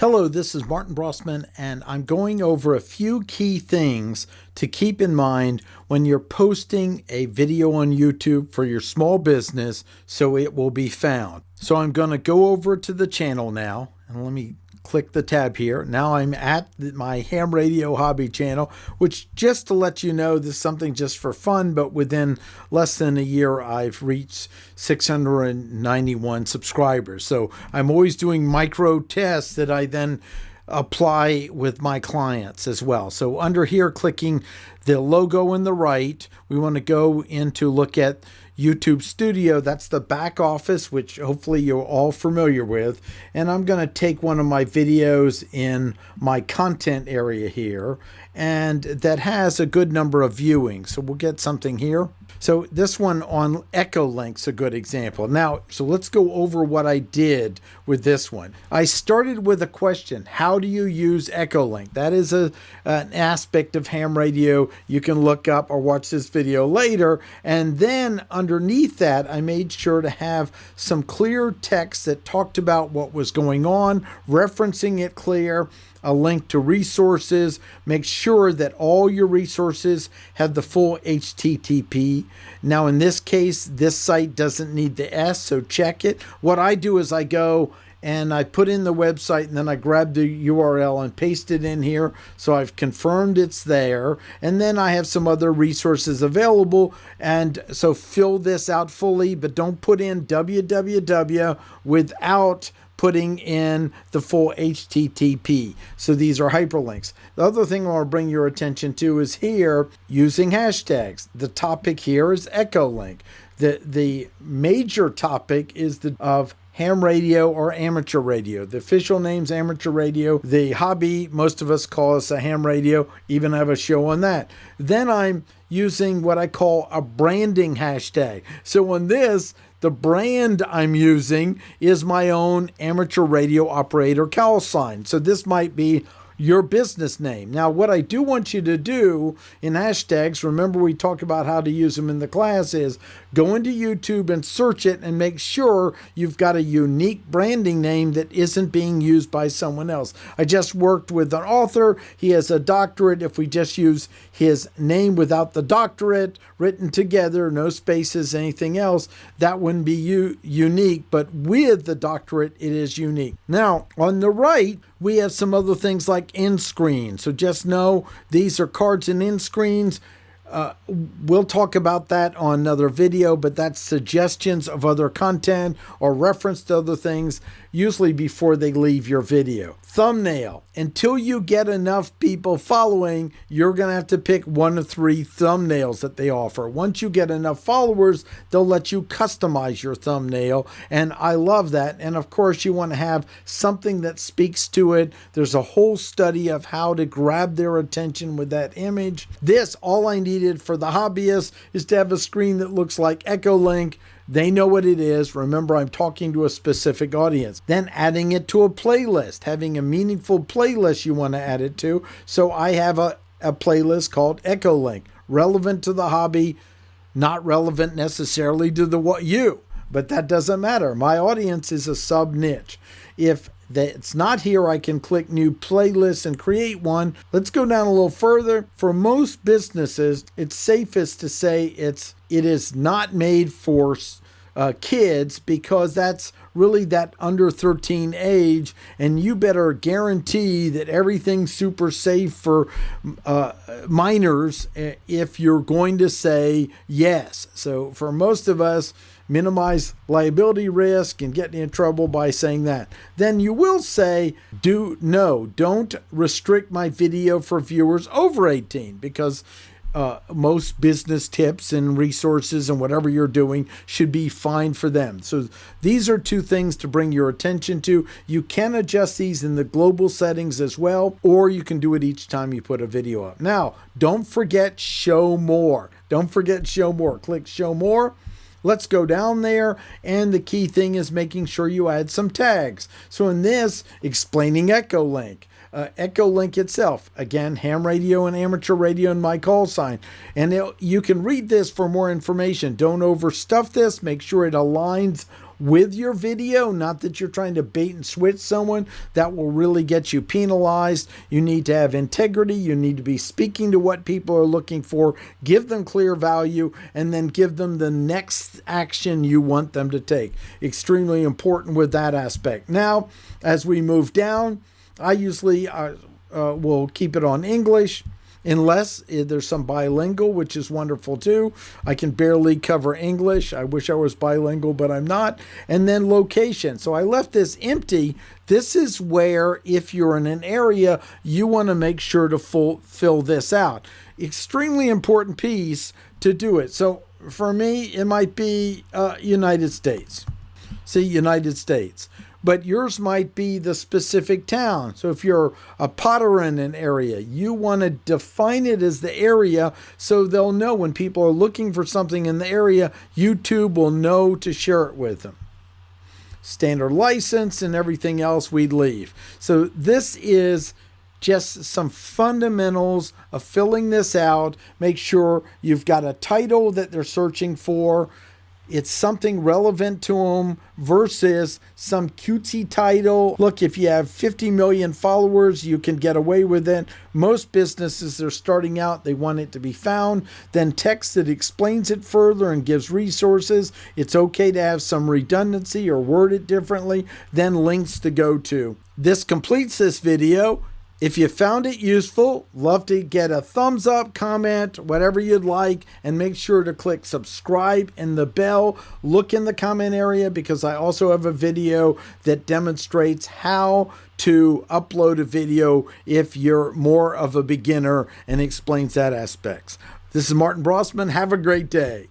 Hello, this is Martin Brossman, and I'm going over a few key things to keep in mind when you're posting a video on YouTube for your small business so it will be found. So I'm going to go over to the channel now, and let me click the tab here. Now I'm at my ham radio hobby channel, which, just to let you know, this is something just for fun, but within less than a year, I've reached 691 subscribers. So I'm always doing micro tests that I then apply with my clients as well. So under here, clicking the logo in the right, we want to go into look at YouTube Studio. That's the back office, which hopefully you're all familiar with. And I'm going to take one of my videos in my content area here, and that has a good number of viewings. So we'll get something here. So this one on Echo Link's a good example. Now, so let's go over what I did with this one. I started with a question: how do you use Echo Link? That is an aspect of ham radio you can look up or watch this video later. And then underneath that, I made sure to have some clear text that talked about what was going on, referencing it clear, a link to resources. Make sure that all your resources have the full HTTP. Now, in this case, this site doesn't need the S, so check it. What I do is I go and I put in the website, and then I grab the URL and paste it in here. So I've confirmed it's there. And then I have some other resources available. And so fill this out fully, but don't put in www without putting in the full HTTP. So these are hyperlinks. The other thing I want to bring your attention to is here, using hashtags. The topic here is Echo Link. The major topic is of ham radio or amateur radio. The official name's amateur radio. The hobby, most of us call us a ham radio, even have a show on that. Then I'm using what I call a branding hashtag. So on this, the brand I'm using is my own amateur radio operator call sign. So this might be your business name. Now, what I do want you to do in hashtags, remember we talked about how to use them in the class, is go into YouTube and search it and make sure you've got a unique branding name that isn't being used by someone else. I just worked with an author. He has a doctorate. If we just use his name without the doctorate written together, no spaces, anything else, that wouldn't be unique, but with the doctorate, it is unique. Now, on the right, we have some other things like end screen. So just know these are cards and end screens. We'll talk about that on another video, but that's suggestions of other content or reference to other things, usually before they leave your video. Thumbnail. Until you get enough people following, you're going to have to pick one of 3 thumbnails that they offer. Once you get enough followers, they'll let you customize your thumbnail, and I love that. And of course, you want to have something that speaks to it. There's a whole study of how to grab their attention with that image. This, all I needed for the hobbyist, is to have a screen that looks like Echo Link. They know what it is. Remember, I'm talking to a specific audience. Then adding it to a playlist, having a meaningful playlist you want to add it to. So I have a playlist called Echo Link, relevant to the hobby, not relevant necessarily to you, but that doesn't matter. My audience is a sub niche. If it's not here, I can click new playlist and create one. Let's go down a little further. For most businesses, it's safest to say it is not made for kids, because that's really that under 13 age, and you better guarantee that everything's super safe for minors if you're going to say yes. So for most of us, minimize liability risk and get in trouble by saying that. Then you will say, don't restrict my video for viewers over 18, because most business tips and resources and whatever you're doing should be fine for them. So these are 2 things to bring your attention to. You can adjust these in the global settings as well, or you can do it each time you put a video up. Now, don't forget show more. Don't forget show more. Click show more. Let's go down there, and the key thing is making sure you add some tags. So in this, explaining Echo Link. Echo Link itself, again, ham radio and amateur radio and my call sign. And you can read this for more information. Don't overstuff this. Make sure it aligns with your video. Not that you're trying to bait and switch someone. That will really get you penalized. You need to have integrity. You need to be speaking to what people are looking for, give them clear value, and then give them the next action you want them to take. Extremely important with that aspect. Now, as we move down, I usually will keep it on English, unless there's some bilingual, which is wonderful too. I can barely cover English. I wish I was bilingual, but I'm not. And then location. So I left this empty. This is where, if you're in an area, you want to make sure to fill this out. Extremely important piece to do it. So for me, it might be United States. See, United States. But yours might be the specific town. So if you're a potter in an area, you want to define it as the area so they'll know when people are looking for something in the area, YouTube will know to share it with them. Standard license and everything else we'd leave. So this is just some fundamentals of filling this out. Make sure you've got a title that they're searching for. It's something relevant to them versus some cutesy title. Look, if you have 50 million followers, you can get away with it. Most businesses are starting out, they want it to be found. Then text that explains it further and gives resources. It's okay to have some redundancy or word it differently. Then links to go to. This completes this video. If you found it useful, love to get a thumbs up, comment, whatever you'd like, and make sure to click subscribe and the bell. Look in the comment area because I also have a video that demonstrates how to upload a video if you're more of a beginner and explains that aspects. This is Martin Brossman. Have a great day.